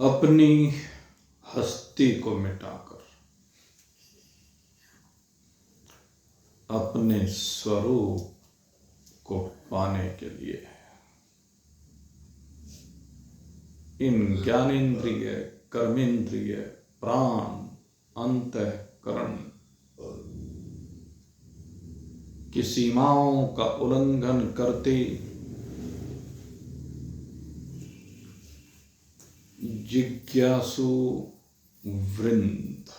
अपनी हस्ती को मिटाकर अपने स्वरूप को पाने के लिए इन ज्ञानेन्द्रिय, कर्मेंद्रिय, प्राण, अंतःकरण की सीमाओं का उल्लंघन करते जिज्ञासु वृंद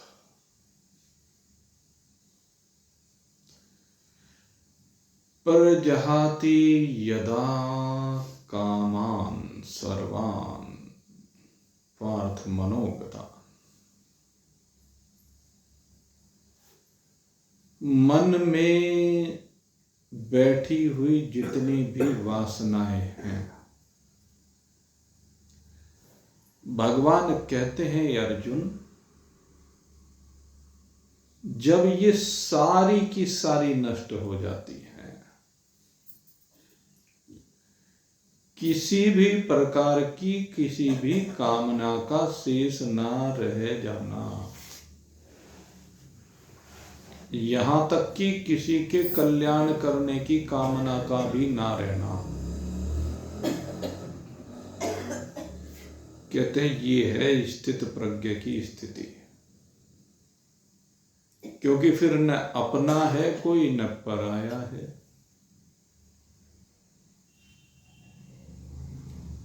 परजहाति यदा कामान सर्वान पार्थ मनोगता। मन में बैठी हुई जितनी भी वासनाएं हैं, भगवान कहते हैं अर्जुन, जब ये सारी की सारी नष्ट हो जाती हैं, किसी भी प्रकार की किसी भी कामना का शेष ना रह जाना, यहां तक कि किसी के कल्याण करने की कामना का भी ना रहना, कहते हैं ये है स्थित प्रज्ञ की स्थिति। क्योंकि फिर न अपना है कोई न पराया है,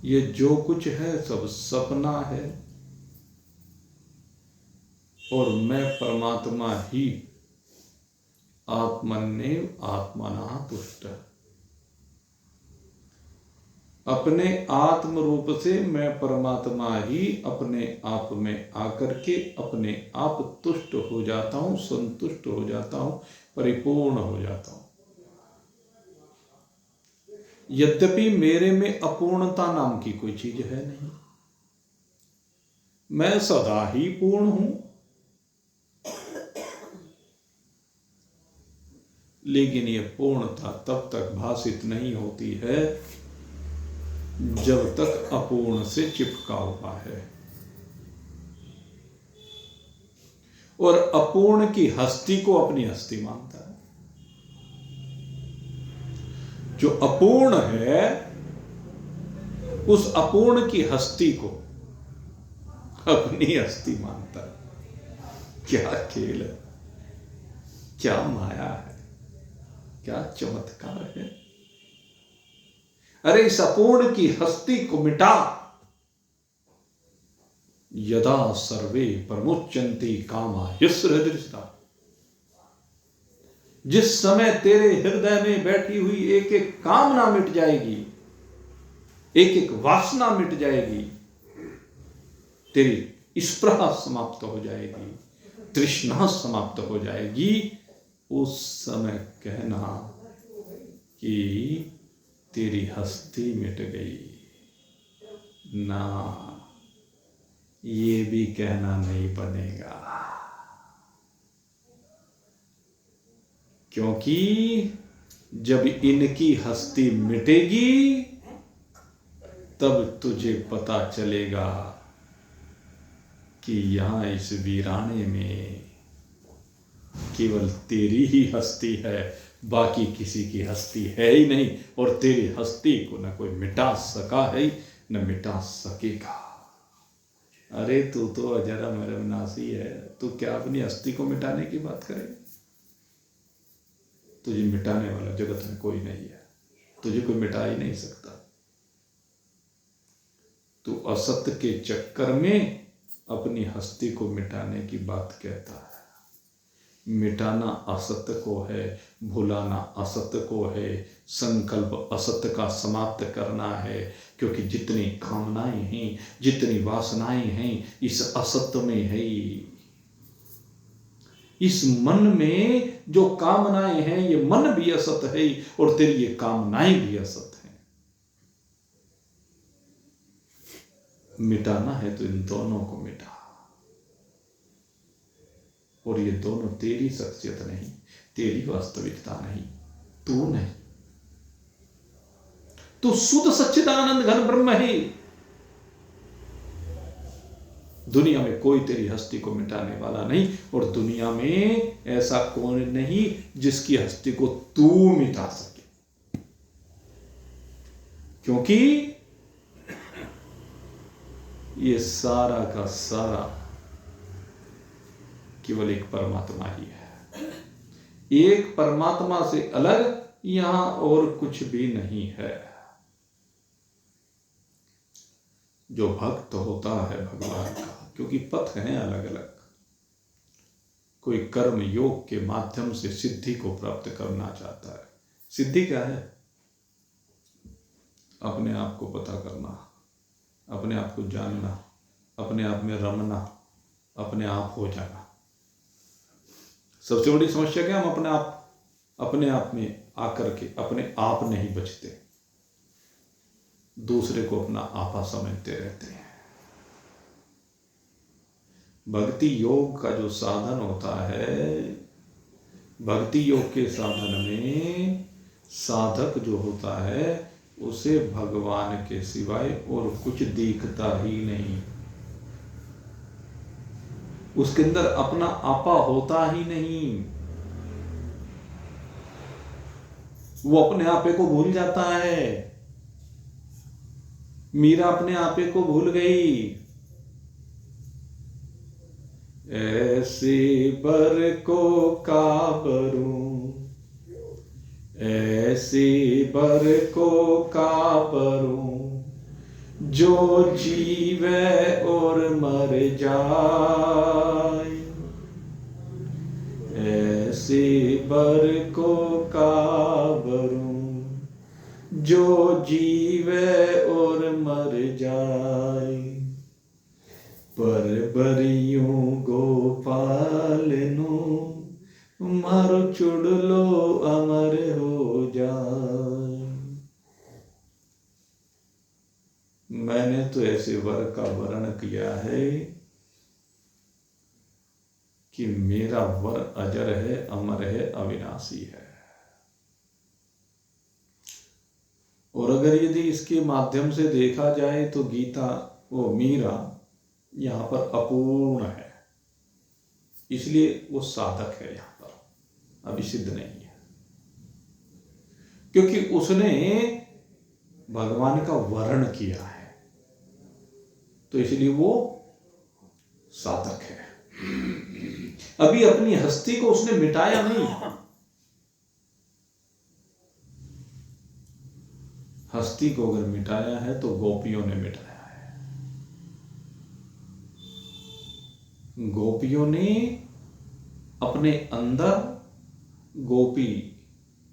ये जो कुछ है सब सपना है और मैं परमात्मा ही आत्मन्नेव आत्मना तुष्ट। अपने आत्म रूप से मैं परमात्मा ही अपने आप में आकर के अपने आप तुष्ट हो जाता हूं, संतुष्ट हो जाता हूं, परिपूर्ण हो जाता हूं। यद्यपि मेरे में अपूर्णता नाम की कोई चीज है नहीं, मैं सदा ही पूर्ण हूं, लेकिन यह पूर्णता तब तक भासित नहीं होती है जब तक अपूर्ण से चिपका हुआ है। और अपूर्ण की हस्ती को अपनी हस्ती मानता है। जो अपूर्ण है उस अपूर्ण की हस्ती को अपनी हस्ती मानता है। क्या खेल है, क्या माया है, क्या चमत्कार है। अरे इस अपूर्ण की हस्ती को मिटा। यदा सर्वे प्रमुच्यन्ति कामा हृदयस्था, जिस समय तेरे हृदय में बैठी हुई एक एक कामना मिट जाएगी, एक एक वासना मिट जाएगी, तेरी स्पृहा समाप्त हो जाएगी, तृष्णा समाप्त हो जाएगी, उस समय कहना कि तेरी हस्ती मिट गई ना, ये भी कहना नहीं बनेगा। क्योंकि जब इनकी हस्ती मिटेगी तब तुझे पता चलेगा कि यहां इस वीराने में केवल तेरी ही हस्ती है, बाकी किसी की हस्ती है ही नहीं, और तेरी हस्ती को न कोई मिटा सका है न मिटा सकेगा। अरे तू तो अजर अमर अविनाशी है, तू क्या अपनी हस्ती को मिटाने की बात करे? तुझे मिटाने वाला जगत में कोई नहीं है, तुझे कोई मिटा ही नहीं सकता। तू असत्य के चक्कर में अपनी हस्ती को मिटाने की बात कहता है। मिटाना असत्य को है, भुलाना असत्य को है, संकल्प असत्य का समाप्त करना है। क्योंकि जितनी कामनाएं हैं, जितनी वासनाएं हैं, इस असत्य में है। इस मन में जो कामनाएं हैं, ये मन भी असत है और तेरी ये कामनाएं भी असत हैं। मिटाना है तो इन दोनों को मिटा। और ये दोनों तेरी शख्सियत नहीं, तेरी वास्तविकता नहीं, तू नहीं। तू शुद्ध सच्चिदानंद घन ब्रह्म ही। दुनिया में कोई तेरी हस्ती को मिटाने वाला नहीं, और दुनिया में ऐसा कौन नहीं जिसकी हस्ती को तू मिटा सके, क्योंकि ये सारा का सारा केवल एक परमात्मा ही है। एक परमात्मा से अलग यहां और कुछ भी नहीं है। जो भक्त होता है भगवान का, क्योंकि पथ हैं अलग अलग, कोई कर्म योग के माध्यम से सिद्धि को प्राप्त करना चाहता है। सिद्धि क्या है? अपने आप को पता करना, अपने आप को जानना, अपने आप में रमना, अपने आप हो जाना। सबसे बड़ी समस्या क्या? हम अपने आप में आकर के अपने आप नहीं बचते, दूसरे को अपना आपा समझते रहते हैं। भक्ति योग का जो साधन होता है, भक्ति योग के साधन में साधक जो होता है उसे भगवान के सिवाय और कुछ दिखता ही नहीं, उसके अंदर अपना आपा होता ही नहीं। वो अपने आपे को भूल जाता है। मीरा अपने आपे को भूल गई। ऐसे बर को का बरूं, ऐसे बर को का बरूं, जो जीवे और मर जाए। ऐसे बर को का बरूं, जो जीवे और मर जाए। पर बरियों गोपाल नो, मारो चुड़लो अमर हो जाए। मैंने तो ऐसे वर का वर्ण किया है कि मेरा वर अजर है, अमर है, अविनाशी है। और अगर यदि इसके माध्यम से देखा जाए तो गीता, वो मीरा यहां पर अपूर्ण है, इसलिए वो साधक है, यहां पर अभी सिद्ध नहीं है, क्योंकि उसने भगवान का वर्ण किया है, तो इसलिए वो साधक है। अभी अपनी हस्ती को उसने मिटाया नहीं। हस्ती को अगर मिटाया है तो गोपियों ने मिटाया है। गोपियों ने अपने अंदर गोपी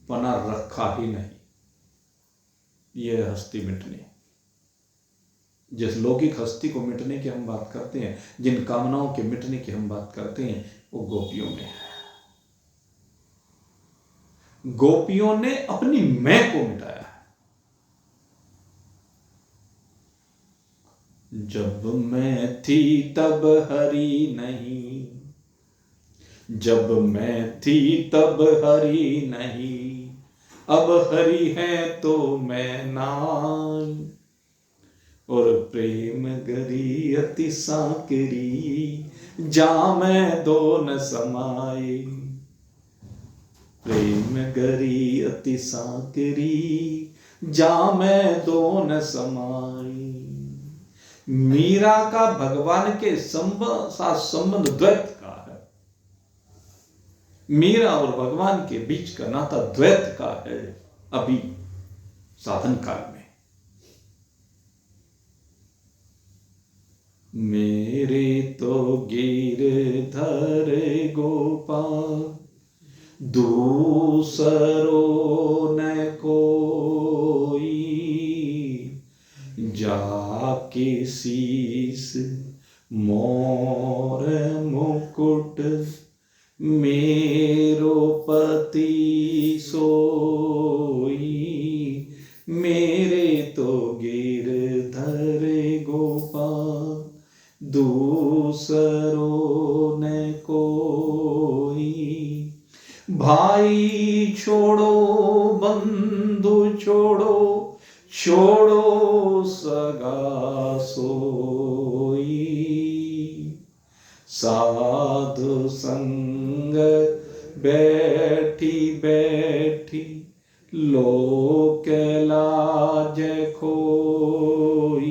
पना रखा ही नहीं। यह हस्ती मिटने, जिस लौकिक हस्ती को मिटने की हम बात करते हैं, जिन कामनाओं के मिटने की हम बात करते हैं, वो गोपियों में है। गोपियों ने अपनी मैं को मिटाया है। जब मैं थी तब हरि नहीं, जब मैं थी तब हरि नहीं, अब हरि है तो मैं नाई। और प्रेम गरी अति सांकरी, जामै दो न समाए। प्रेम गरी अति सांकरी, जामै दो न समाए। मीरा का भगवान के साथ संबंध द्वैत का है। मीरा और भगवान के बीच का नाता द्वैत का है अभी साधन काल में। मेरे तो गिरधर गोपाल, दूसरो न कोई। जाके शीस मोर मुकुट, मेरो पति सोई। मेरे तो गिरधर गोपाल, दूसरो न कोई। भाई छोड़ो बंधु छोड़ो, छोड़ो सगा सोई। साधु संग बैठी बैठी लोक लाज खोई,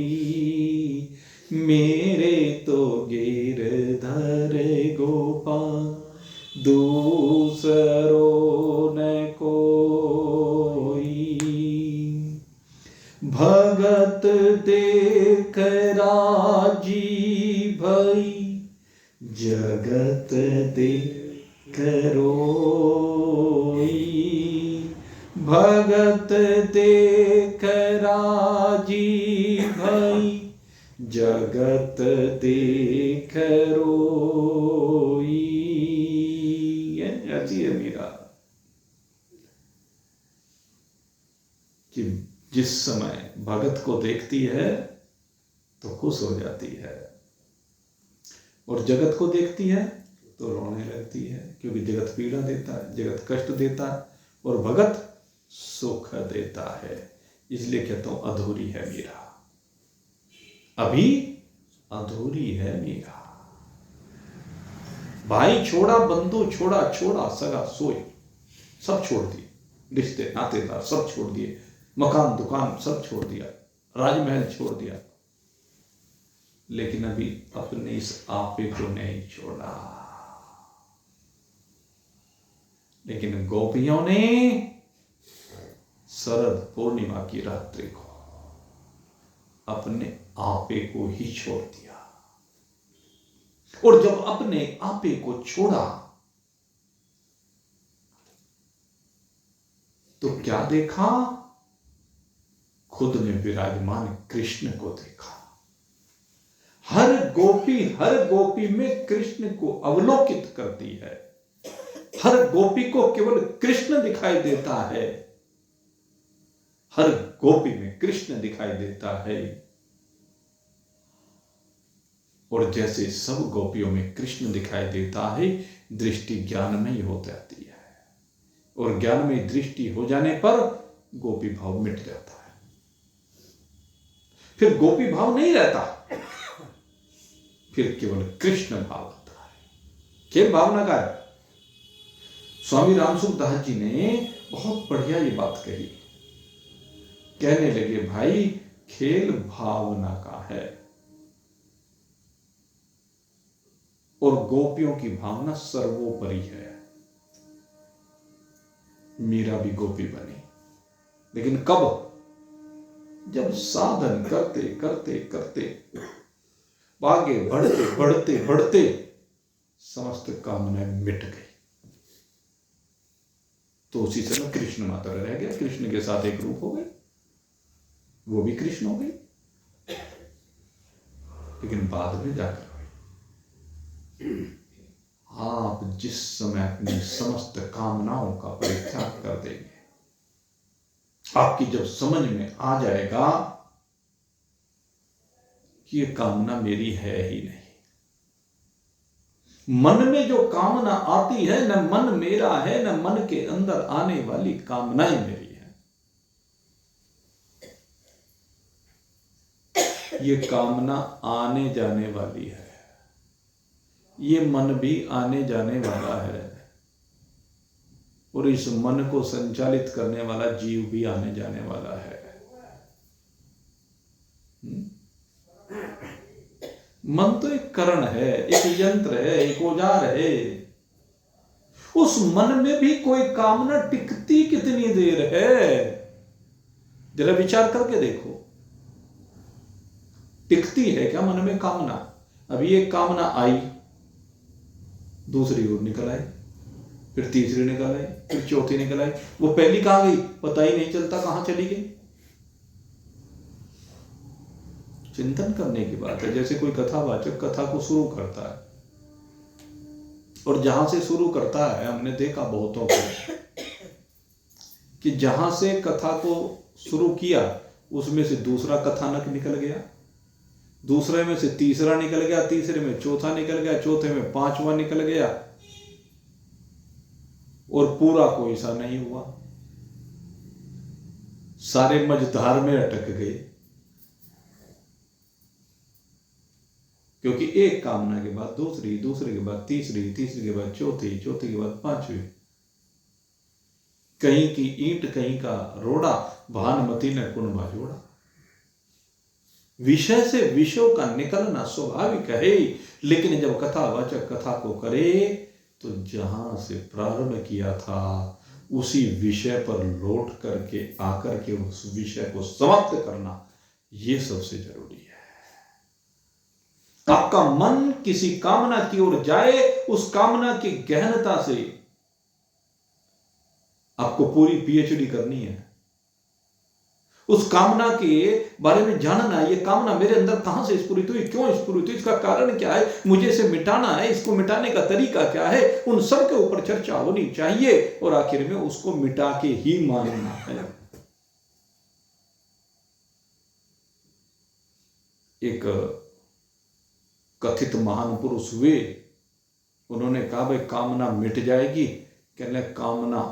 मेरे तो गिरधर गोपाल दूसरो न कोई। भगत देख राजी भई, जगत देख रोई। भगत देख राजी भई, जगत देख रोई। ऐसी है मीरा कि जिस समय भगत को देखती है तो खुश हो जाती है, और जगत को देखती है तो रोने लगती है, क्योंकि जगत पीड़ा देता है, जगत कष्ट देता है, और भगत सुख देता है। इसलिए कहता हूं अधूरी है मीरा, अभी अधूरी है मीरा। भाई छोड़ा, बंधु छोड़ा, छोड़ा सगा सोई, सब छोड़ दिए, रिश्ते नातेदार सब छोड़ दिए, मकान दुकान सब छोड़ दिया, राजमहल छोड़ दिया, लेकिन अभी अपने इस आपे को नहीं छोड़ा। लेकिन गोपियों ने शरद पूर्णिमा की रात्रि को अपने आपे को ही छोड़ दिया, और जब अपने आपे को छोड़ा तो क्या देखा? खुद में विराजमान कृष्ण को देखा। हर गोपी में कृष्ण को अवलोकित करती है, हर गोपी को केवल कृष्ण दिखाई देता है, हर गोपी में कृष्ण दिखाई देता है। और जैसे सब गोपियों में कृष्ण दिखाई देता है, दृष्टि ज्ञानमयी हो जाती है, और ज्ञानमयी दृष्टि हो जाने पर गोपी भाव मिट जाता है, फिर गोपी भाव नहीं रहता, फिर केवल कृष्ण भाव आता है। खेल भावना का है। स्वामी रामसुखदास जी ने बहुत बढ़िया ये बात कही, कहने लगे भाई खेल भावना का है, और गोपियों की भावना सर्वोपरि है। मीरा भी गोपी बनी, लेकिन कब? जब साधन करते करते करते आगे बढ़ते बढ़ते बढ़ते समस्त कामनाएं मिट गई, तो उसी समय कृष्ण मात्र रह गया, कृष्ण के साथ एक रूप हो गई, वो भी कृष्ण हो गई, लेकिन बाद में जाकर आप जिस समय अपनी समस्त कामनाओं का परित्याग कर देंगे, आपकी जब समझ में आ जाएगा कि ये कामना मेरी है ही नहीं, मन में जो कामना आती है न मन मेरा है, न मन के अंदर आने वाली कामनाएं मेरी है। ये कामना आने जाने वाली है, ये मन भी आने जाने वाला है, और इस मन को संचालित करने वाला जीव भी आने जाने वाला है। मन तो एक करण है, एक यंत्र है, एक औजार है। उस मन में भी कोई कामना टिकती कितनी देर है, जरा विचार करके देखो, टिकती है क्या मन में कामना? अभी एक कामना आई, दूसरी ओर निकल आई, फिर तीसरी निकल आई, फिर चौथी निकल आई, वो पहली कहां गई पता ही नहीं चलता, कहां चली गई। चिंतन करने की बात है। जैसे कोई कथावाचक कथा को शुरू करता है, और जहां से शुरू करता है, हमने देखा बहुतों को कि जहां से कथा को शुरू किया उसमें से दूसरा कथानक निकल गया, दूसरे में से तीसरा निकल गया, तीसरे में चौथा निकल गया, चौथे में पांचवा निकल गया, और पूरा कोई सा नहीं हुआ, सारे मझधार में अटक गए, क्योंकि एक कामना के बाद दूसरी, दूसरे के बाद तीसरी, तीसरी के बाद चौथी, चौथी के बाद पांचवी। कहीं की ईंट कहीं का रोड़ा, भानुमति ने कुनबा जोड़ा। विषय से विषयों का निकलना स्वाभाविक है, लेकिन जब कथावाचक कथा को करे तो जहां से प्रारंभ किया था उसी विषय पर लौट करके आकर के उस विषय को समाप्त करना, यह सबसे जरूरी है। आपका मन किसी कामना की ओर जाए, उस कामना की गहनता से आपको पूरी पीएचडी करनी है। उस कामना के बारे में जानना है, ये कामना मेरे अंदर कहां से स्फुरित हुई, क्यों स्फुरित हुई, इसका कारण क्या है, मुझे इसे मिटाना है, इसको मिटाने का तरीका क्या है, उन सब के ऊपर चर्चा होनी चाहिए और आखिर में उसको मिटा के ही मानना है। एक कथित महान पुरुष हुए, उन्होंने कहा भाई कामना मिट जाएगी। कहने कामना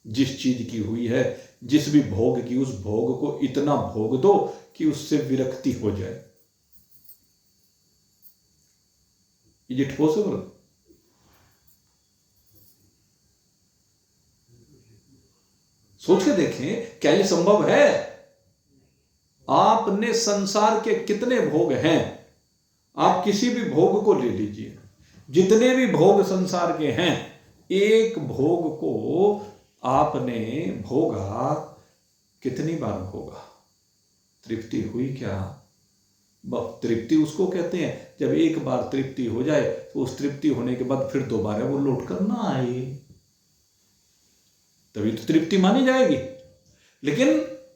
जिस चीज की हुई है, जिस भी भोग की, उस भोग को इतना भोग दो कि उससे विरक्ति हो जाए। Is it possible? सोच के देखें, क्या ये संभव है? आपने संसार के कितने भोग हैं, आप किसी भी भोग को ले लीजिए, जितने भी भोग संसार के हैं, एक भोग को आपने भोगा, कितनी बार भोगा, तृप्ति हुई क्या? तृप्ति उसको कहते हैं जब एक बार तृप्ति हो जाए तो उस तृप्ति होने के बाद फिर दोबारा वो लौट कर ना आए, तभी तो तृप्ति मानी जाएगी। लेकिन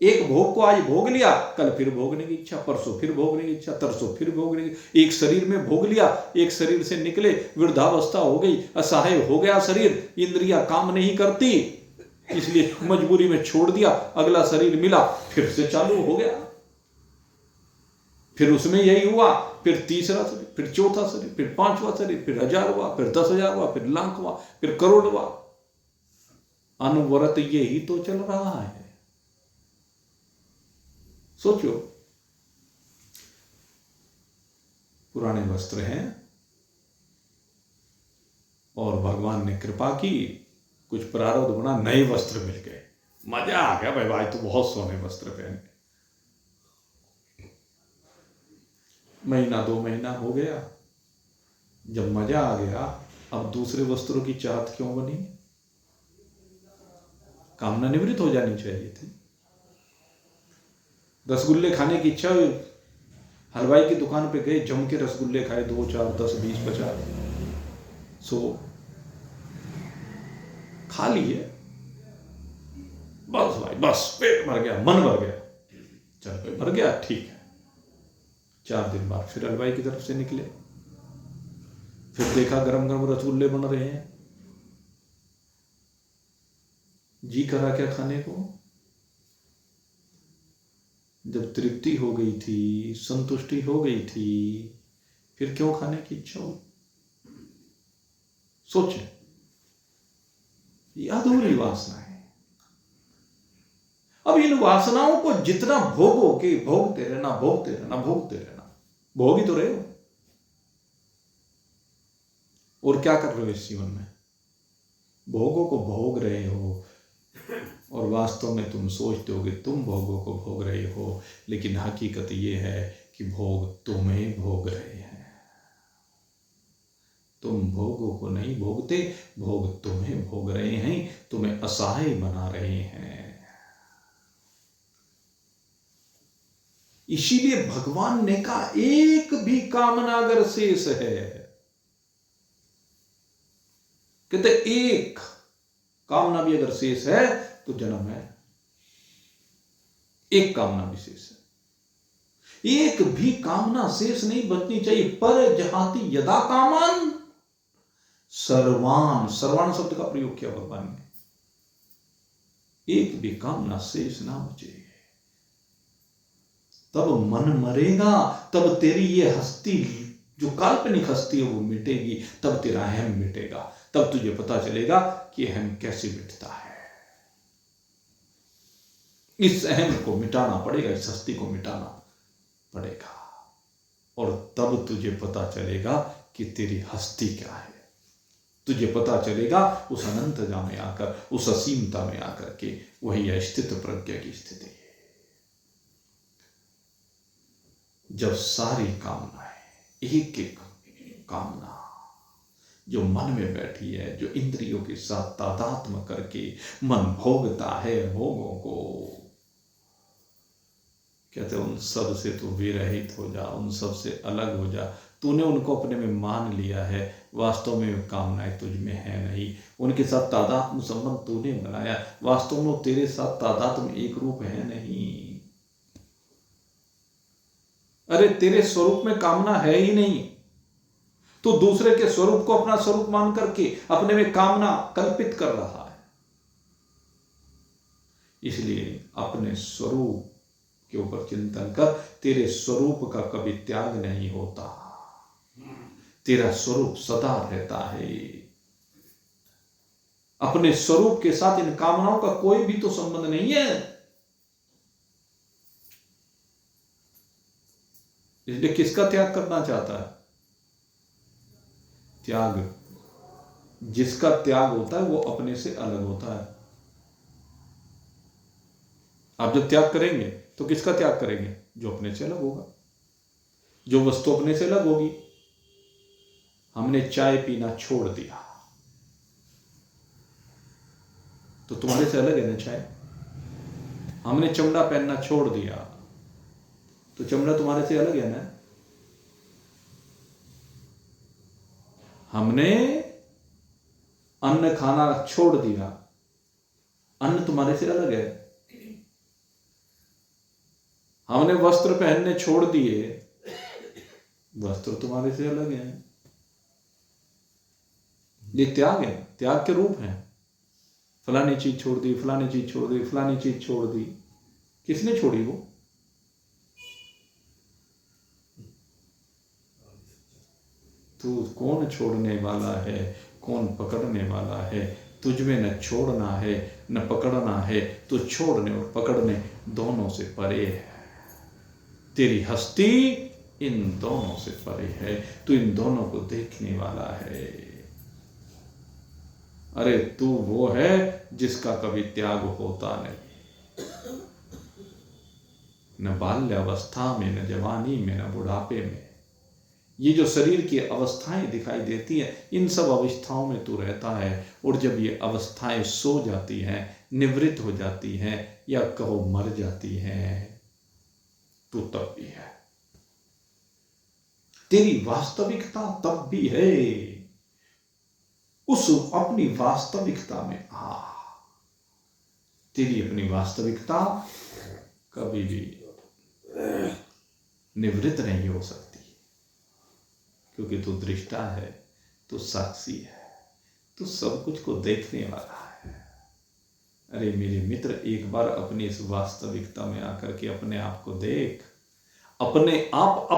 एक भोग को आज भोग लिया, कल फिर भोगने की इच्छा, परसों फिर भोगने की इच्छा, तरसों फिर भोगने की। एक शरीर में भोग लिया, एक शरीर से निकले, वृद्धावस्था हो गई, असहाय हो गया शरीर, इंद्रियां काम नहीं करती, इसलिए मजबूरी में छोड़ दिया, अगला शरीर मिला, फिर से चालू हो गया, फिर उसमें यही हुआ, फिर तीसरा शरीर, फिर चौथा शरीर, फिर पांचवा शरीर, फिर 1000 हुआ, फिर 10,000 हुआ, फिर लाख हुआ, फिर करोड़ हुआ। अनवरत यही तो चल रहा है। सोचो, पुराने वस्त्र हैं और भगवान ने कृपा की, कुछ प्रारब्ध बना, नए वस्त्र मिल गए, मजा आ गया, भाई तो बहुत सोने वस्त्र पहने। महीना 2 महीना हो गया, जब मजा आ गया, अब दूसरे वस्त्रों की चाहत क्यों बनी? कामना निवृत्त हो जानी चाहिए थी। रसगुल्ले खाने की इच्छा हुई, हलवाई की दुकान पे गए, जम के रसगुल्ले खाए, 2, 4, 10, 20, 50, 100 खा लिए। बस भाई, बस पेट भर गया, मन भर गया, चल भाई भर गया, ठीक है। 4 दिन बाद फिर हलवाई की तरफ से निकले, फिर देखा गरम गरम रसगुल्ले बन रहे हैं, जी करा क्या खाने को। जब तृप्ति हो गई थी, संतुष्टि हो गई थी, फिर क्यों खाने की इच्छा हो? सोचें, ये अधूरी वासना है। अब इन वासनाओं को जितना भोगोगे, भोगते रहना, भोगते रहना, भोगते रहना, भोग ही तो रहे हो। और क्या कर रहे हो इस जीवन में? भोगों को भोग रहे हो, और वास्तव में तुम सोचते हो कि तुम भोगों को भोग रहे हो, लेकिन हकीकत यह है कि भोग तुम्हें भोग रहे हैं। तुम भोगों को नहीं भोगते, भोग तुम्हें भोग रहे हैं, तुम्हें असहाय बना रहे हैं। इसीलिए भगवान ने कहा, एक भी कामना अगर शेष है, कहते एक कामना भी अगर शेष है तो जन्म है। एक कामना भी शेष है, एक भी कामना शेष नहीं बचनी चाहिए। पर जहाती यदा कामान सर्वान, सर्वान शब्द का प्रयोग किया भगवान ने, एक भी कामना शेष ना बचे, तब मन मरेगा, तब तेरी ये हस्ती, जो काल्पनिक हस्ती है वो मिटेगी, तब तेरा अहम मिटेगा, तब तुझे पता चलेगा कि अहम कैसे मिटता है। इस अहम को मिटाना पड़ेगा, इस हस्ती को मिटाना पड़ेगा। और तब तुझे पता चलेगा कि तेरी हस्ती क्या है। तुझे पता चलेगा उस अनंतता में आकर, उस असीमता में आकर के वही अस्तित्व प्रज्ञा की स्थिति है। जब सारी कामनाएं, एक एक कामना जो मन में बैठी है, जो इंद्रियों के साथ तादात्म्य करके मन भोगता है भोगों को, कहते उन सब से तू विरहित हो जा, उन सब से अलग हो जा। तूने उनको अपने में मान लिया है, वास्तव में कामनाएं तुझ में है नहीं। उनके साथ तादात्म्य संबंध तूने बनाया, वास्तव में तेरे साथ तादात्म्य एक रूप है नहीं। अरे तेरे स्वरूप में कामना है ही नहीं, तो दूसरे के स्वरूप को अपना स्वरूप मान करके अपने में कामना कल्पित कर रहा है। इसलिए अपने स्वरूप के ऊपर चिंतन कर। तेरे स्वरूप का कभी त्याग नहीं होता, तेरा स्वरूप सदा रहता है। अपने स्वरूप के साथ इन कामनाओं का कोई भी तो संबंध नहीं है। इसलिए किसका त्याग करना चाहता है? त्याग, जिसका त्याग होता है वो अपने से अलग होता है। आप जब त्याग करेंगे तो किसका त्याग करेंगे? जो अपने से अलग होगा, जो वस्तु अपने से अलग होगी। हमने चाय पीना छोड़ दिया तो तुम्हारे से अलग है ना चाय। हमने चमड़ा पहनना छोड़ दिया तो चमड़ा तुम्हारे से अलग है ना। हमने अन्न खाना छोड़ दिया, अन्न तुम्हारे से अलग है। हमने वस्त्र पहनने छोड़ दिए, वस्त्र तुम्हारे से अलग है। ये त्याग है, त्याग के रूप है। फलानी चीज छोड़ दी, फलानी चीज छोड़ दी, फलानी चीज छोड़ दी। किसने छोड़ी वो? तू कौन छोड़ने वाला है, कौन पकड़ने वाला है? तुझ में न छोड़ना है न पकड़ना है, तो छोड़ने और पकड़ने दोनों से परे है। तेरी हस्ती इन दोनों से परे है, तू इन दोनों को देखने वाला है। अरे तू वो है जिसका कभी त्याग होता नहीं, न बाल्यावस्था में, न जवानी में, न बुढ़ापे में। ये जो शरीर की अवस्थाएं दिखाई देती हैं, इन सब अवस्थाओं में तू रहता है। और जब ये अवस्थाएं सो जाती हैं, निवृत्त हो जाती हैं, या कहो मर जाती हैं, तू तब भी है। तेरी वास्तविकता तब भी है। उस अपनी वास्तविकता में आ। तेरी अपनी वास्तविकता कभी भी निवृत्त नहीं हो सकती, क्योंकि तू दृष्टा है, तू साक्षी है, तू सब कुछ को देखने वाला है। अरे मेरे मित्र, एक बार अपनी इस वास्तविकता में आकर के अपने आप को देख, अपने आप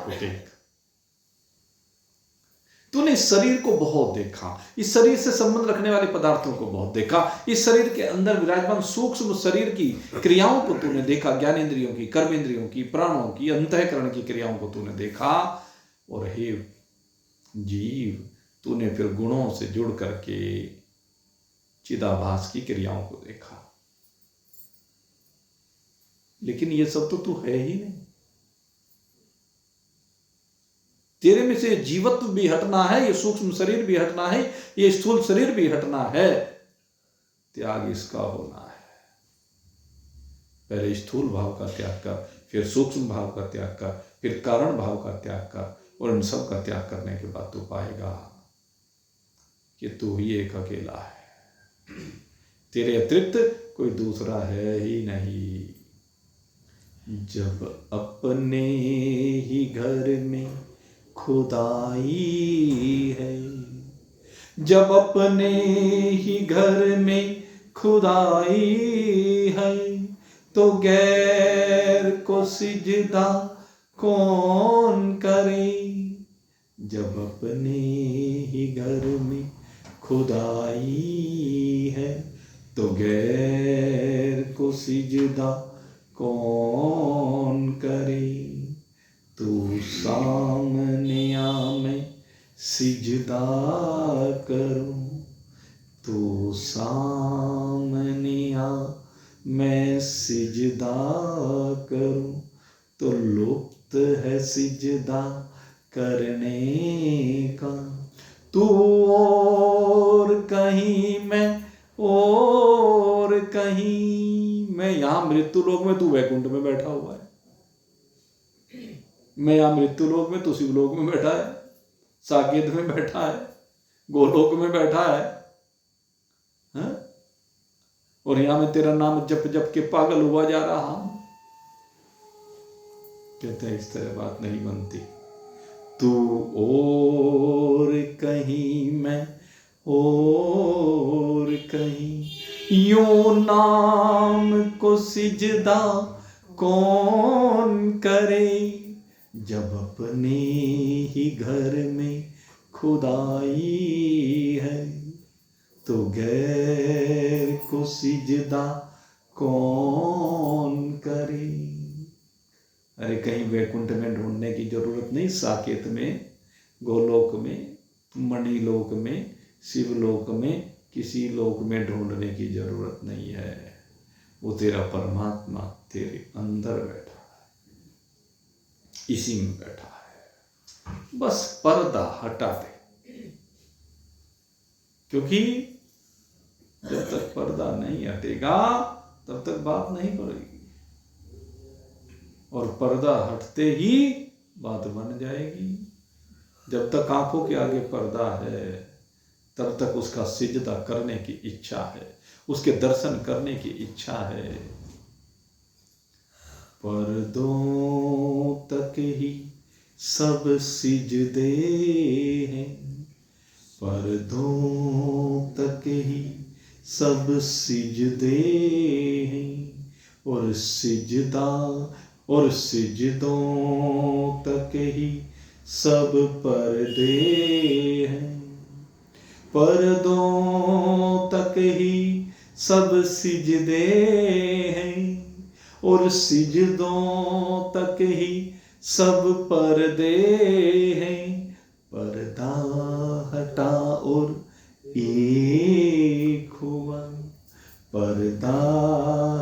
को देख। तूने इस शरीर को बहुत देखा, इस शरीर से संबंध रखने वाले पदार्थों को बहुत देखा, इस शरीर के अंदर विराजमान सूक्ष्म शरीर की क्रियाओं को तूने देखा, ज्ञानेंद्रियों की, कर्मेंद्रियों की, प्राणों की, अंतःकरण की क्रियाओं को तूने देखा। और हे जीव, तूने फिर गुणों से जुड़ करके चिदाभास की क्रियाओं को देखा। लेकिन ये सब तो तू है ही नहीं। तेरे में से जीवत्व भी हटना है, ये सूक्ष्म शरीर भी हटना है, ये स्थूल शरीर भी हटना है। त्याग इसका होना है। पहले स्थूल भाव का त्याग कर, फिर सूक्ष्म भाव का त्याग कर, फिर कारण भाव का त्याग कर, और इन सब का त्याग करने के बाद तू पाएगा कि तू ही एक अकेला है। तेरे अतिरिक्त कोई दूसरा है ही नहीं। जब अपने ही घर में खुदाई है, जब अपने ही घर में खुदाई है, तो गैर को सिजदा कौन करे। जब अपने ही घर में खुदाई है, तो गैर को सिजदा कौन करे। तू सामने आ मैं सिजदा करूं, तू सामने आ मैं सिजदा करूं, तो लुत्फ है सिजदा करने का। तू और कहीं मैं और कहीं, मैं यहां मृत्यु लोक में, तू वैकुंठ में बैठा हुआ है। मैं यहां मृत्यु लोक में, तू शिवलोक में बैठा है, साकेत में बैठा है, गोलोक में बैठा है, हा? और यहां मैं तेरा नाम जप जप के पागल हुआ जा रहा हूं। कहते हैं इस तरह बात नहीं बनती। तू और कहीं मैं और कहीं, यूं नाम को सिजदा कौन करे, जब अपने ही घर में खुदाई है, तो गैर को सिजदा कौन करे। अरे कहीं वैकुंठ में ढूंढने की जरूरत नहीं, साकेत में, गोलोक में, मणिलोक में, शिवलोक में, किसी लोक में ढूंढने की जरूरत नहीं है। वो तेरा परमात्मा तेरे अंदर बैठा है, इसी में बैठा है। बस पर्दा हटा दे, क्योंकि जब तक पर्दा नहीं हटेगा तब तक बात नहीं पड़ेगी, और पर्दा हटते ही बात बन जाएगी। जब तक आंखों के आगे पर्दा है तब तक उसका सिजदा करने की इच्छा है, उसके दर्शन करने की इच्छा है। पर्दों तक ही सब सिजदे हैं, पर्दों तक ही सब सिजदे हैं, और सिजदा और सिजदों तक ही सब पर्दे हैं, पर्दों तक ही सब सिजदे हैं, और सिजदों तक ही सब पर्दे हैं। पर्दा हटा और एक हुआ, पर्दा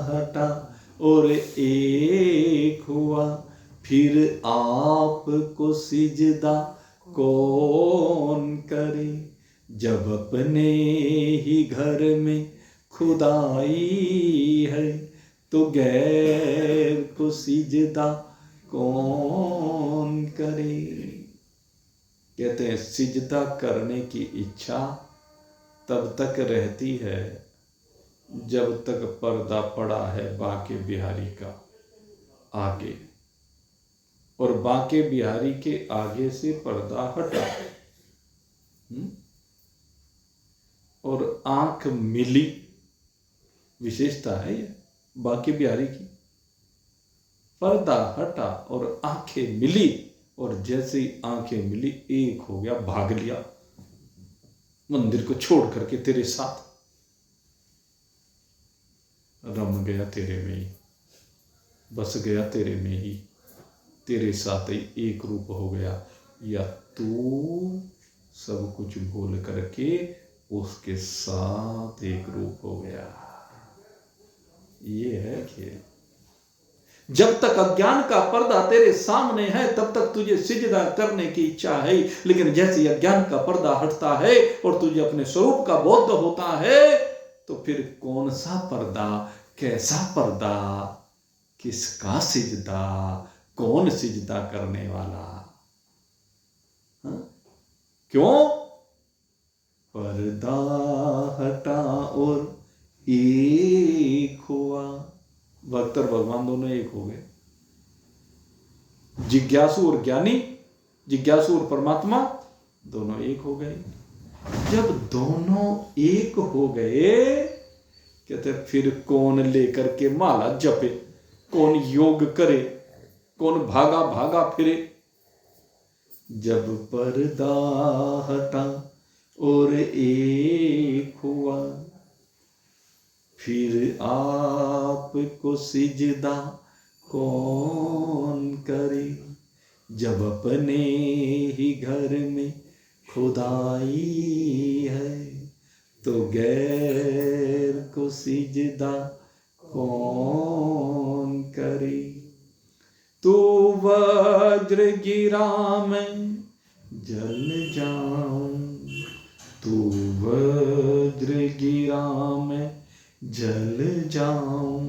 हटा और एक हुआ, फिर आपको सिजदा कौन करे, जब अपने ही घर में खुदाई है, तो गैर को सिजदा कौन करे। कहते हैं सिजदा करने की इच्छा तब तक रहती है जब तक पर्दा पड़ा है बांके बिहारी का आगे, और बांके बिहारी के आगे से पर्दा हटा और आंख मिली, विशेषता है ये बांके बिहारी की। पर्दा हटा और आंखें मिली, और जैसे ही आंखें मिली एक हो गया, भाग लिया मंदिर को छोड़ करके, तेरे साथ रम गया, तेरे में ही बस गया, तेरे में ही, तेरे साथ ही एक रूप हो गया। या तू सब कुछ भूल करके उसके साथ एक रूप हो गया। ये है खेल। जब तक अज्ञान का पर्दा तेरे सामने है तब तक तुझे सिजदा करने की इच्छा है, लेकिन जैसे अज्ञान का पर्दा हटता है और तुझे अपने स्वरूप का बोध होता है, तो फिर कौन सा पर्दा, कैसा पर्दा, किसका सिजदा, कौन सिजदा करने वाला। हा? क्यों? पर्दा हटा और एक हुआ। भक्त और भगवान दोनों एक हो गए, जिज्ञासु और ज्ञानी, जिज्ञासु और परमात्मा दोनों एक हो गए। जब दोनों एक हो गए, कहते फिर कौन लेकर के माला जपे, कौन योग करे, कौन भागा भागा फिरे। जब पर्दा हटा और एक हुआ, फिर आपको सिजदा कौन करे, जब अपने ही घर में खुदाई है तो गैर को सिजदा कौन करे। तू वज्र गिरा मैं जल जाऊं, तू वज्र गिरा मैं जल जाऊं,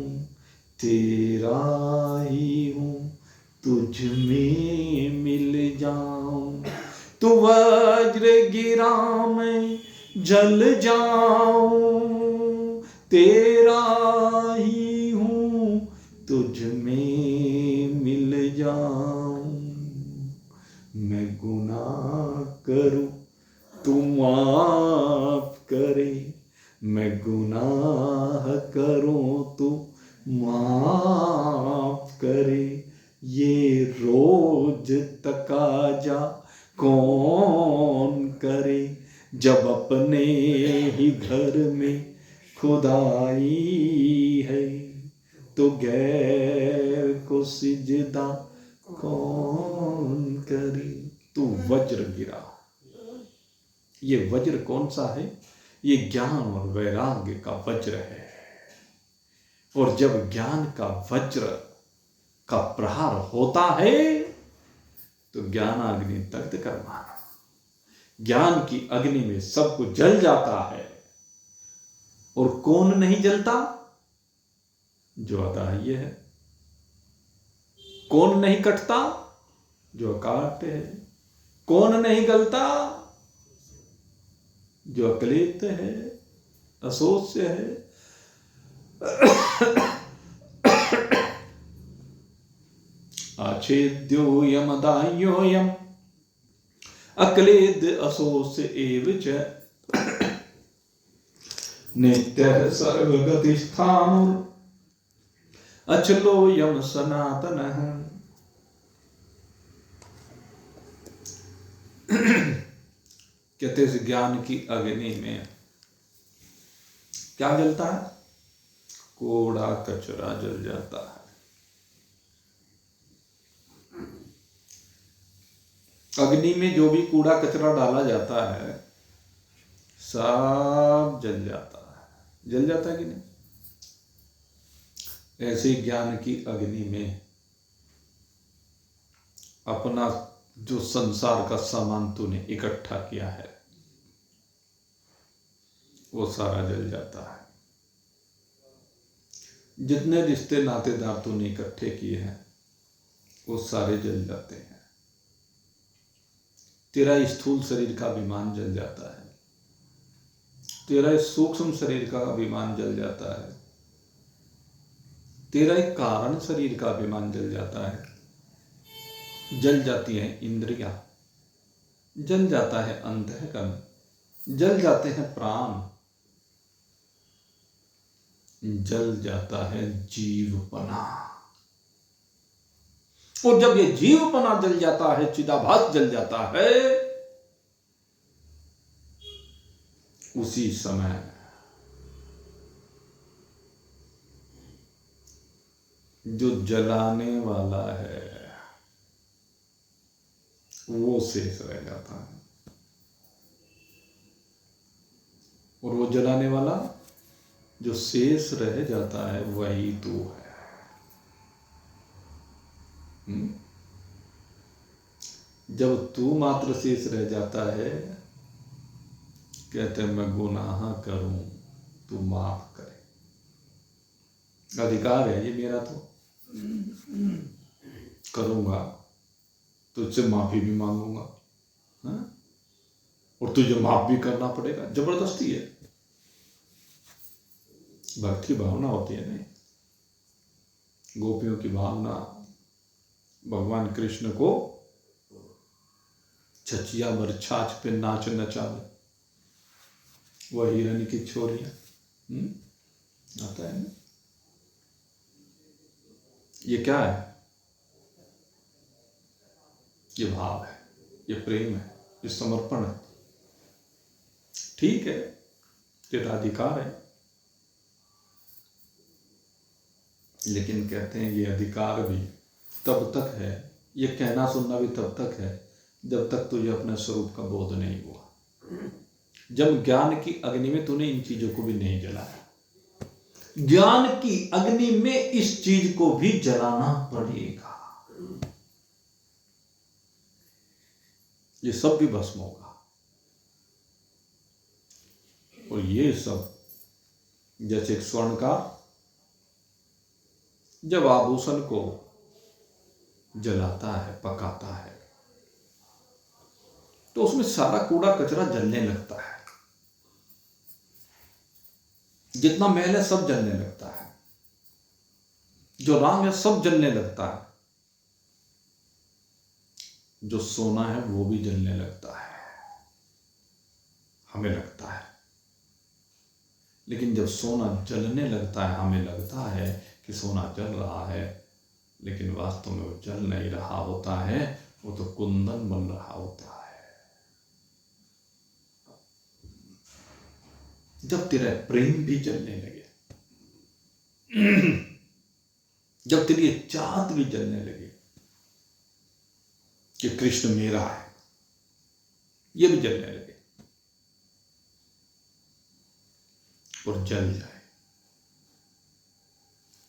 तेरा ही हूँ तुझ में मिल जाऊं। तू वज्र गिरा मैं जल जाऊं, तेरा ही हूँ तुझ में मिल जाऊं। मैं गुनाह करूं तू माफ करे, मैं गुनाह करूं तू माफ करे। ये रोज तकाजा कौन करे, जब अपने ही घर में खुदाई है तो गैर को सिजदा कौन करे। तू वज्र गिरा, ये वज्र कौन सा है? ये ज्ञान और वैराग्य का वज्र है। और जब ज्ञान का वज्र का प्रहार होता है तो ज्ञानाग्नि दग्ध करना, ज्ञान की अग्नि में सब कुछ जल जाता है। और कौन नहीं जलता? जो अदाह्य है। कौन नहीं कटता? जो अकाट्य है। कौन नहीं गलता? जो अक्लेद्य है, अशोच्य है। आच्छेद्योऽयम् अदाह्योऽयम् अक्लेद्य अशोच्य एव च नित्यः सर्वगतिस्थाणुर् अचलोऽयम् सनातनः। कहते इस ज्ञान की अग्नि में क्या जलता है? कूड़ा कचरा जल जाता है। अग्नि में जो भी कूड़ा कचरा डाला जाता है सब जल जाता है। जल जाता है कि नहीं? ऐसे ज्ञान की अग्नि में अपना जो संसार का सामान तूने इकट्ठा किया है वो सारा जल जाता है। जितने रिश्ते नातेदार तूने इकट्ठे किए हैं वो सारे जल जाते हैं। तेरा स्थूल शरीर का अभिमान जल जाता है, तेरा सूक्ष्म शरीर का अभिमान जल जाता है, तेरा एक कारण शरीर का अभिमान जल जाता है। जल जाती है इंद्रियां, जल जाता है अंतःकरण, जल जाते हैं प्राण, जल जाता है जीवपना। और जब ये जीवपना जल जाता है, चिदाभास जल जाता है, उसी समय जो जलाने वाला है वो शेष रह जाता है। और वो जलाने वाला जो शेष रह जाता है वही तू है। जब तू मात्र शेष रह जाता है, कहते हैं मैं गुनाह करूं तू माफ करे। अधिकार है ये मेरा, तो करूंगा, तुझसे माफी भी मांगूंगा, और तुझे माफ भी करना पड़ेगा। जबरदस्ती है। भक्ति भावना होती है नहीं। गोपियों की भावना भगवान कृष्ण को छचिया भर छाछ पे नाच नचावे, वह हिरण की छोरियां आता है ना। ये क्या है? ये भाव है, ये प्रेम है, ये समर्पण है। ठीक है, तेरा अधिकार है, लेकिन कहते हैं ये अधिकार भी तब तक है ये कहना सुनना भी तब तक है जब तक तुझे अपने स्वरूप का बोध नहीं हुआ। जब ज्ञान की अग्नि में तूने इन चीजों को भी नहीं जलाया, ज्ञान की अग्नि में इस चीज को भी जलाना पड़ेगा, ये सब भी भस्म होगा। और ये सब जैसे एक स्वर्णकार जब आभूषण को जलाता है, पकाता है, तो उसमें सारा कूड़ा कचरा जलने लगता है, जितना मैल है सब जलने लगता है, जो राम है सब जलने लगता है, जो सोना है वो भी जलने लगता है, हमें लगता है। लेकिन जब सोना जलने लगता है, हमें लगता है कि सोना जल रहा है, लेकिन वास्तव में वो जल नहीं रहा होता है, वो तो कुंदन बन रहा होता है। जब तेरा प्रेम भी जलने लगे, जब तेरी चाहत भी जलने लगे कि कृष्ण मेरा है, ये भी जलने लगे और जल जाए,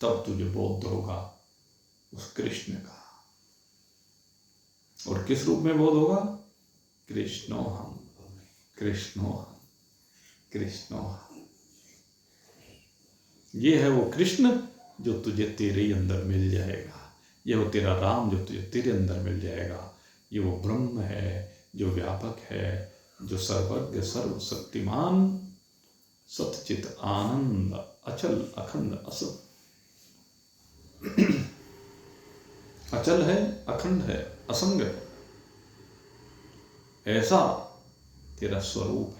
तब तुझे बोध होगा उस कृष्ण का। और किस रूप में बोध होगा? कृष्णो हम, कृष्णो हम, कृष्णो हम। ये है वो कृष्ण जो तुझे तेरे ही अंदर मिल जाएगा, ये वो तेरा राम जो तुझे तेरे अंदर मिल जाएगा, ये वो ब्रह्म है जो व्यापक है, जो सर्वज्ञ सर्वशक्तिमान सतचित आनंद अचल अखंड असत, अचल है, अखंड है, असंग है, ऐसा तेरा स्वरूप है।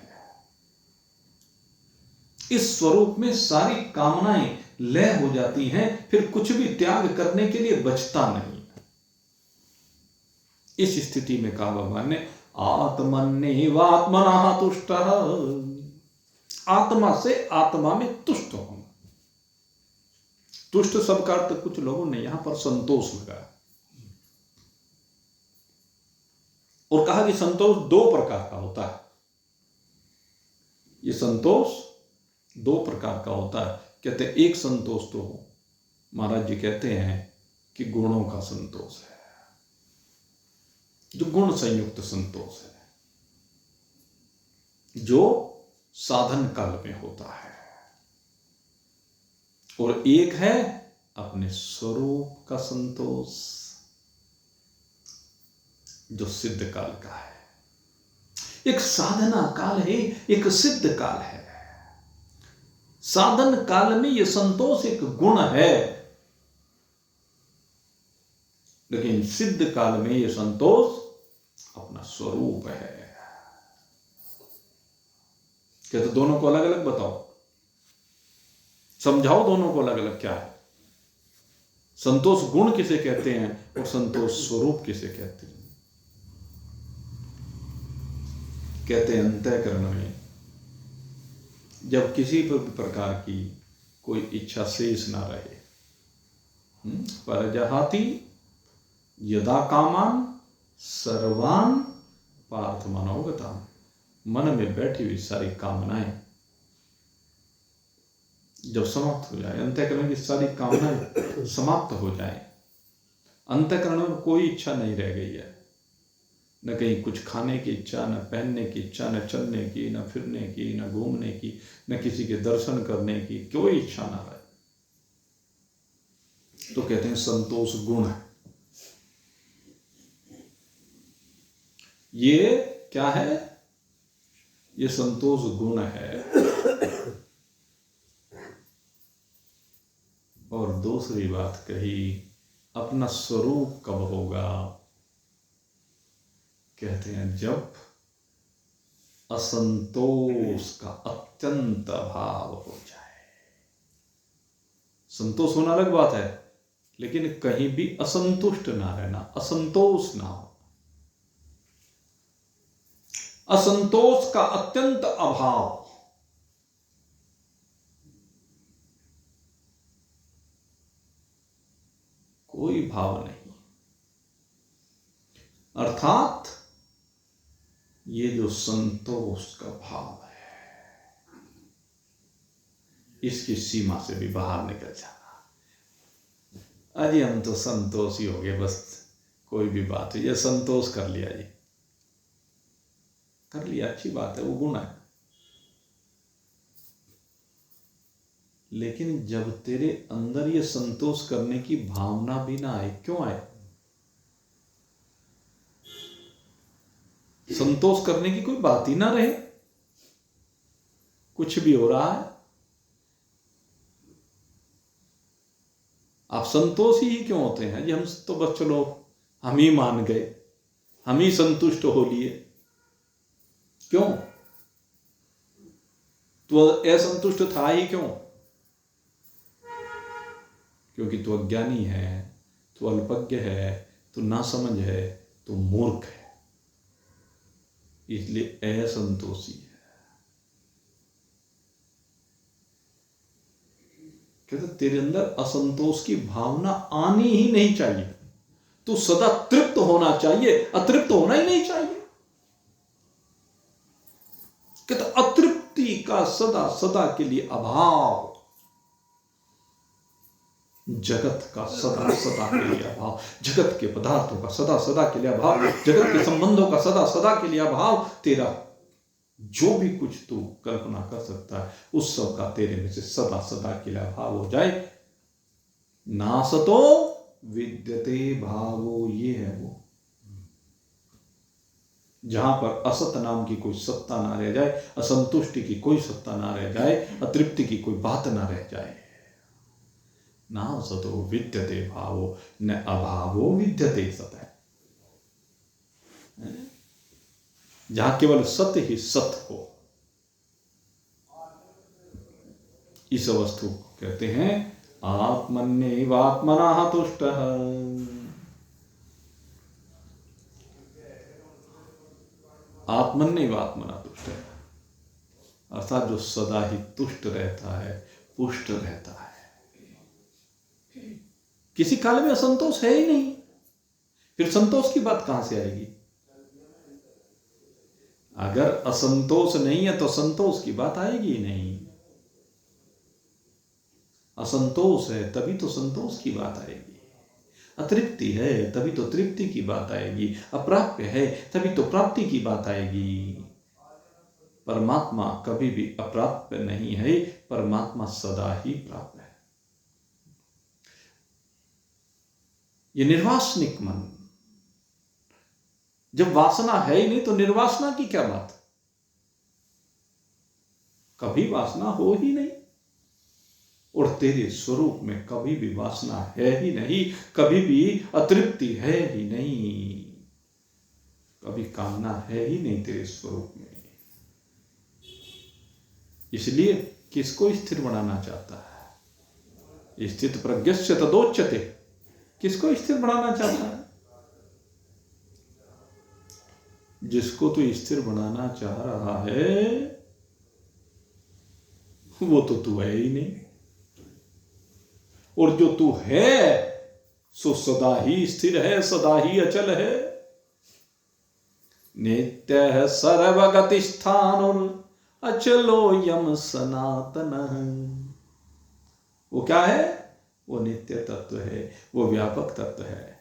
इस स्वरूप में सारी कामनाएं लय हो जाती हैं, फिर कुछ भी त्याग करने के लिए बचता नहीं। इस स्थिति में कहा भगवान ने, आत्मन्नेवात्मनः तुष्टः, आत्मा से आत्मा में तुष्ट होना। तुष्ट शब्द का अर्थ कुछ लोगों ने यहां पर संतोष लगाया और कहा कि संतोष दो प्रकार का होता है। ये संतोष दो प्रकार का होता है। कहते हैं एक संतोष तो महाराज जी कहते हैं कि गुणों का संतोष है, जो गुण संयुक्त संतोष है, जो साधन काल में होता है, और एक है अपने स्वरूप का संतोष जो सिद्ध काल का है। एक साधना काल है, एक सिद्ध काल है। साधन काल में यह संतोष एक गुण है, लेकिन सिद्ध काल में यह संतोष अपना स्वरूप है। क्या तो दोनों को अलग अलग बताओ, समझाओ दोनों को अलग अलग क्या है। संतोष गुण किसे कहते हैं और संतोष स्वरूप किसे कहते हैं? कहते हैं अंतःकरण में जब किसी प्रकार की कोई इच्छा शेष ना रहे, परजहाति यदा कामान सर्वान पार्थ मनोगता, मन में बैठी हुई सारी कामनाएं जब समाप्त हो जाए, अंतःकरण की सारी कामनाएं समाप्त हो जाए, अंतःकरण में कोई इच्छा नहीं रह गई है, न कहीं कुछ खाने की इच्छा, न पहनने की इच्छा, न चलने की, न फिरने की, न घूमने की, न किसी के दर्शन करने की कोई इच्छा ना रहे, तो कहते हैं संतोष गुण है। ये क्या है? ये संतोष गुण है। और दूसरी बात कही, अपना स्वरूप कब होगा? कहते हैं जब असंतोष का अत्यंत अभाव हो जाए। संतोष होना अलग बात है, लेकिन कहीं भी असंतुष्ट ना रहना, असंतोष ना हो, असंतोष का अत्यंत अभाव। कोई भाव नहीं, अर्थात ये जो संतोष का भाव है, इसकी सीमा से भी बाहर निकल जाना। अरे हम तो संतोषी हो गए, बस कोई भी बात है, ये संतोष कर लिया, जी कर लिया, अच्छी बात है, वो गुण है। लेकिन जब तेरे अंदर ये संतोष करने की भावना भी ना आए, क्यों आए? संतोष करने की कोई बात ही ना रहे, कुछ भी हो रहा है, आप संतोषी ही क्यों होते हैं जी? हम तो बस चलो हम ही मान गए, हम ही संतुष्ट हो लिए, क्यों? तो असंतुष्ट था ही क्यों? क्योंकि तू अज्ञानी है, तू अल्पज्ञ है, तू नासमझ है, तू मूर्ख है, इसलिए असंतोषी है। कहते तेरे अंदर असंतोष की भावना आनी ही नहीं चाहिए, तू सदा तृप्त होना चाहिए, अतृप्त होना ही नहीं चाहिए। कहते अतृप्ति का सदा सदा के लिए अभाव, जगत का सदा सदा के लिए अभाव, जगत के पदार्थों का सदा सदा के लिए अभाव, जगत के संबंधों का सदा सदा के लिए अभाव, तेरा जो भी कुछ तू कल्पना कर सकता है उस सब का तेरे में से सदा सदा के लिए अभाव हो जाए। नासतो विद्यते भावो, ये है वो जहां पर असत नाम की कोई सत्ता ना रह जाए, असंतुष्टि की कोई सत्ता ना रह जाए, अतृप्ति की कोई बात ना रह जाए। नासतो विद्यते भावो न अभावो विद्यते सत है, जहां केवल सत्य ही सत्य हो, इस वस्तु को कहते हैं आत्मन्यैवात्मनः तुष्टः। आत्मन्यैवात्मनः तुष्टः, अर्थात जो सदा ही तुष्ट रहता है, पुष्ट रहता है, किसी काल में असंतोष है ही नहीं, फिर संतोष की बात कहां से आएगी? अगर असंतोष नहीं है तो संतोष की बात आएगी ही नहीं। असंतोष है तभी तो संतोष की बात आएगी, अतृप्ति है तभी तो तृप्ति की बात आएगी, अप्राप्य है तभी तो प्राप्ति की बात आएगी। परमात्मा कभी भी अप्राप्य नहीं है, परमात्मा सदा ही प्राप्य है। ये निर्वासनिक मन, जब वासना है ही नहीं तो निर्वासना की क्या बात? कभी वासना हो ही नहीं, और तेरे स्वरूप में कभी भी वासना है ही नहीं, कभी भी अतृप्ति है ही नहीं, कभी कामना है ही नहीं तेरे स्वरूप में। इसलिए किसको स्थिर बनाना चाहता है? स्थित प्रज्ञस्य तदोच्यते, किसको स्थिर बनाना चाहता है? जिसको तू स्थिर बनाना चाह रहा है वो तो तू है ही नहीं, और जो तू है सो सदा ही स्थिर है, सदा ही अचल है। नित्य सर्वगतिस्थानुर अचलो यम सनातन, वो क्या है? वो नित्य तत्व है, वो व्यापक तत्व है,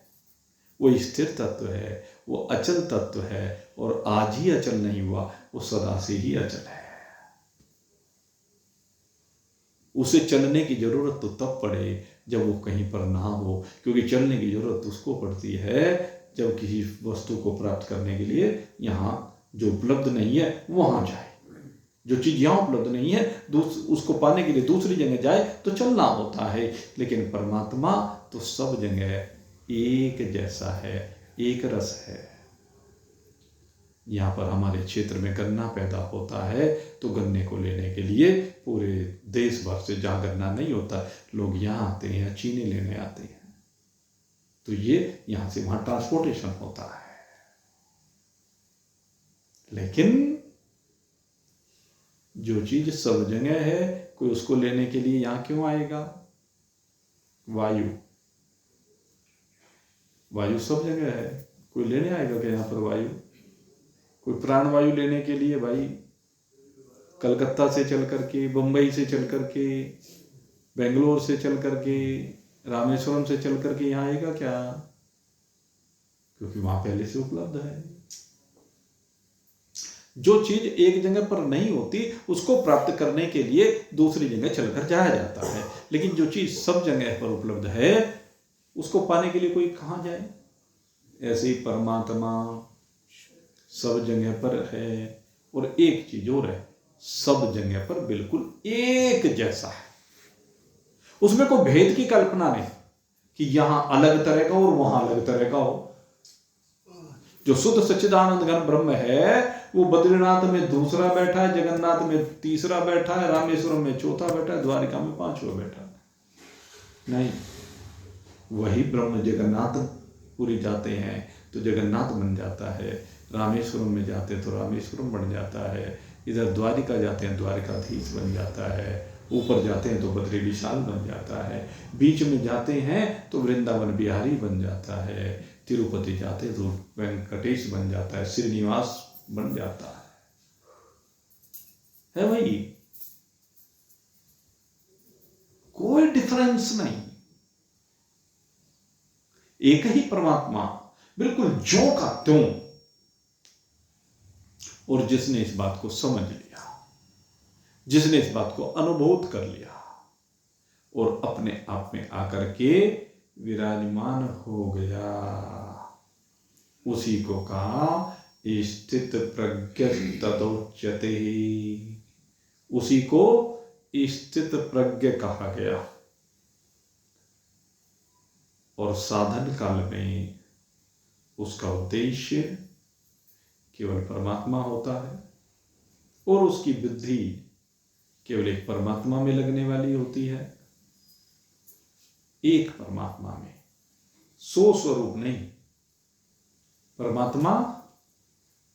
वो स्थिर तत्व है, वो अचल तत्व है, और आज ही अचल नहीं हुआ, वो सदा से ही अचल है। उसे चलने की जरूरत तो तब पड़े जब वो कहीं पर ना हो, क्योंकि चलने की जरूरत उसको पड़ती है जब किसी वस्तु को प्राप्त करने के लिए यहाँ जो उपलब्ध नहीं है वहां जाए, जो चीज यहाँ उपलब्ध नहीं है उसको पाने के लिए दूसरी जगह जाए तो चलना होता है। लेकिन परमात्मा तो सब जगह एक जैसा है, एक रस है। यहाँ पर हमारे क्षेत्र में गन्ना पैदा होता है तो गन्ने को लेने के लिए पूरे देश भर से, जहाँ गन्ना नहीं होता लोग यहाँ आते हैं, चीनी लेने आते हैं, तो ये यहाँ से वहाँ ट्रांसपोर्टेशन होता है। लेकिन जो चीज सब जगह है, कोई उसको लेने के लिए यहाँ क्यों आएगा? वायु, वायु सब जगह है, कोई लेने आएगा क्या यहाँ पर वायु? कोई प्राणवायु लेने के लिए भाई कलकत्ता से चल करके, बम्बई से चल करके, बेंगलोर से चल करके, रामेश्वरम से चल करके यहाँ आएगा क्या? क्योंकि वहां पहले से उपलब्ध है। जो चीज एक जगह पर नहीं होती उसको प्राप्त करने के लिए दूसरी जगह चलकर जाया जाता है, लेकिन जो चीज सब जगह पर उपलब्ध है उसको पाने के लिए कोई कहाँ जाए? ऐसे ही परमात्मा सब जगह पर है। और एक चीज और है, सब जगह पर बिल्कुल एक जैसा है, उसमें कोई भेद की कल्पना नहीं कि यहां अलग तरह का और वहां अलग तरह का हो। जो शुद्ध सच्चिदानंद घन ब्रह्म है वो बद्रीनाथ में दूसरा बैठा है, जगन्नाथ में तीसरा बैठा है, रामेश्वरम में चौथा बैठा है, द्वारिका में पांचवा बैठा है। नहीं, वही ब्रह्म जगन्नाथपुरी जाते हैं तो जगन्नाथ बन जाता है, रामेश्वरम में जाते हैं तो रामेश्वरम बन जाता है, इधर द्वारिका जाते हैं द्वारिकाधीश बन जाता है, ऊपर जाते हैं तो बद्री विशाल बन जाता है, बीच में जाते हैं तो वृंदावन बिहारी बन जाता है, तिरुपति जाते तो वेंकटेश बन जाता है, श्रीनिवास बन जाता है भाई। कोई डिफरेंस नहीं, एक ही परमात्मा बिल्कुल ज्यों का त्यों। और जिसने इस बात को समझ लिया, जिसने इस बात को अनुभूत कर लिया और अपने आप में आकर के विराजमान हो गया, उसी को कहा स्थित प्रज्ञ तदोच्यते, उसी को स्थित प्रज्ञ कहा गया। और साधन काल में उसका उद्देश्य केवल परमात्मा होता है और उसकी बुद्धि केवल एक परमात्मा में लगने वाली होती है। एक परमात्मा में, 100 स्वरूप नहीं। परमात्मा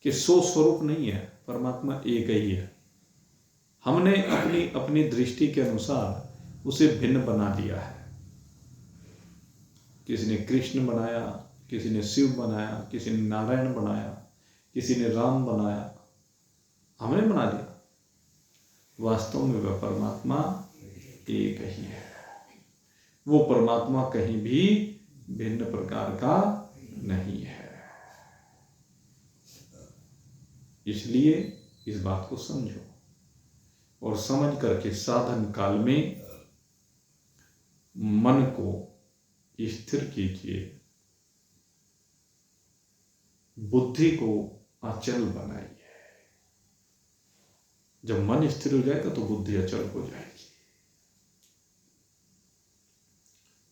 के 100 स्वरूप नहीं है, परमात्मा एक ही है। हमने अपनी अपनी दृष्टि के अनुसार उसे भिन्न बना दिया है। किसी ने कृष्ण बनाया, किसी ने शिव बनाया, किसी ने नारायण बनाया, किसी ने राम बनाया, हमने बना लिया। वास्तव में वह परमात्मा एक ही है। वो परमात्मा कहीं भी भिन्न प्रकार का नहीं है। इसलिए इस बात को समझो और समझ करके साधन काल में मन को स्थिर कीजिए, बुद्धि को अचल बनाइए। जब मन स्थिर हो जाएगा तो बुद्धि अचल हो जाएगी।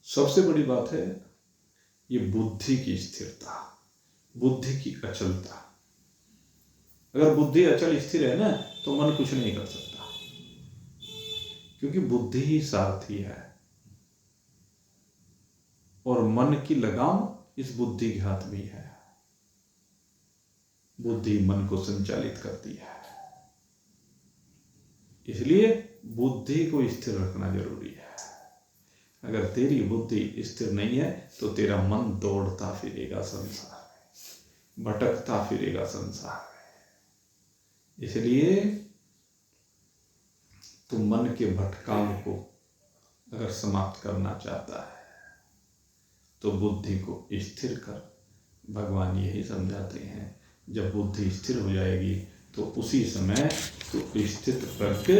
सबसे बड़ी बात है ये बुद्धि की स्थिरता, बुद्धि की अचलता। अगर बुद्धि अचल स्थिर है ना तो मन कुछ नहीं कर सकता, क्योंकि बुद्धि ही सारथी है और मन की लगाम इस बुद्धि के हाथ में है। बुद्धि मन को संचालित करती है, इसलिए बुद्धि को स्थिर रखना जरूरी है। अगर तेरी बुद्धि स्थिर नहीं है तो तेरा मन दौड़ता फिरेगा संसार में, भटकता फिरेगा संसार में। इसलिए तू मन के भटकाव को अगर समाप्त करना चाहता है तो बुद्धि को स्थिर कर। भगवान यही समझाते हैं, जब बुद्धि स्थिर हो जाएगी तो उसी समय तो स्थित प्रज्ञ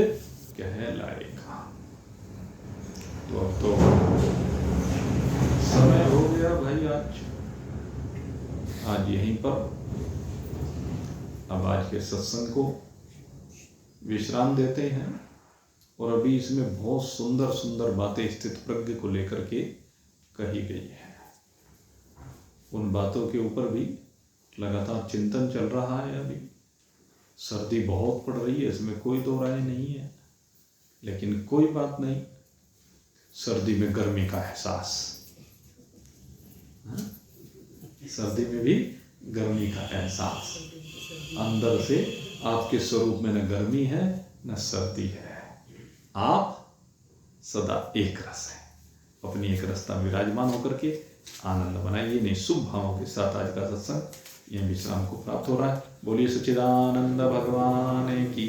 कहलाएगा। तो अब तो समय हो गया भाई, आज यहीं पर अब आज के सत्संग को विश्राम देते हैं। और अभी इसमें बहुत सुंदर सुंदर बातें स्थित प्रज्ञ को लेकर के कही गई है। उन बातों के ऊपर भी लगातार चिंतन चल रहा है। अभी सर्दी बहुत पड़ रही है, इसमें कोई दो राय नहीं है, लेकिन कोई बात नहीं, सर्दी में गर्मी का एहसास, सर्दी में भी गर्मी का एहसास। अंदर से आपके स्वरूप में न गर्मी है न सर्दी है, आप सदा एक रस है। अपनी एक रास्ता में विराजमान होकर के आनंद बनाइए। नहीं शुभ भावों के साथ आज का सत्संग यह विश्राम को प्राप्त हो रहा है। बोलिए सच्चिदानंद भगवान की